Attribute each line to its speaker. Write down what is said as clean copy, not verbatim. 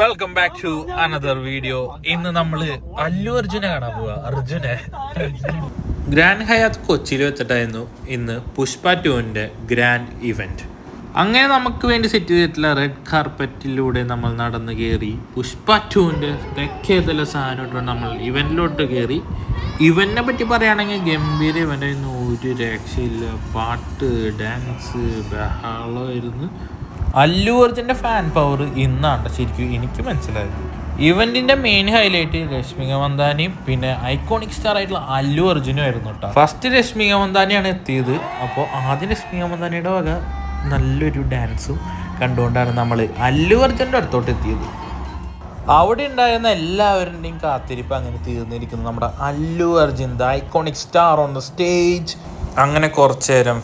Speaker 1: Welcome back to another video. ഇന്ന് നമ്മള് അല്ലു അർജുനെ കാണാൻ പോവാ. ഗ്രാൻഡ് ഹയാത്ത് കൊച്ചിയിൽ വെച്ചിട്ടായിരുന്നു ഇന്ന് പുഷ്പ 2ന്റെ ഗ്രാൻഡ് ഇവന്റ്. അങ്ങനെ നമുക്ക് വേണ്ടി സെറ്റ് ചെയ്തിട്ടുള്ള റെഡ് കാർപ്പറ്റിലൂടെ നമ്മൾ നടന്നു കയറി പുഷ്പ 2ന്റെ തെക്കേതല സാധനമായിട്ട് നമ്മൾ ഇവന്റിലോട്ട് കയറി. ഇവന്റിനെ പറ്റി പറയുകയാണെങ്കിൽ ഗംഭീര ഇവന്റായിരുന്നു, ഒരു രക്ഷയില്ല. പാട്ട്, ഡാൻസ്, ബഹളമായിരുന്നു. അല്ലു അർജുൻ്റെ ഫാൻ പവർ ഇന്നാണ് ശരിക്കും എനിക്ക് മനസ്സിലായത്. ഇവന്റിന്റെ മെയിൻ ഹൈലൈറ്റ് രശ്മിക മന്ദാനയും പിന്നെ ഐക്കോണിക് സ്റ്റാർ ആയിട്ടുള്ള അല്ലു അർജുനും ആയിരുന്നു കേട്ടോ. ഫസ്റ്റ് രശ്മിക മന്ദാനയാണ് എത്തിയത്. അപ്പോൾ ആദ്യം രശ്മിക മന്ദാനയുടെ വക നല്ലൊരു ഡാൻസും കണ്ടുകൊണ്ടാണ് നമ്മൾ അല്ലു അർജുൻ്റെ അടുത്തോട്ട് എത്തിയത്. അവിടെ ഉണ്ടായിരുന്ന എല്ലാവരുടെയും കാത്തിരിപ്പ് അങ്ങനെ തീർന്നിരിക്കുന്നു. നമ്മുടെ Allu Arjun the iconic star on the stage. അങ്ങനെ കുറച്ചു നേരം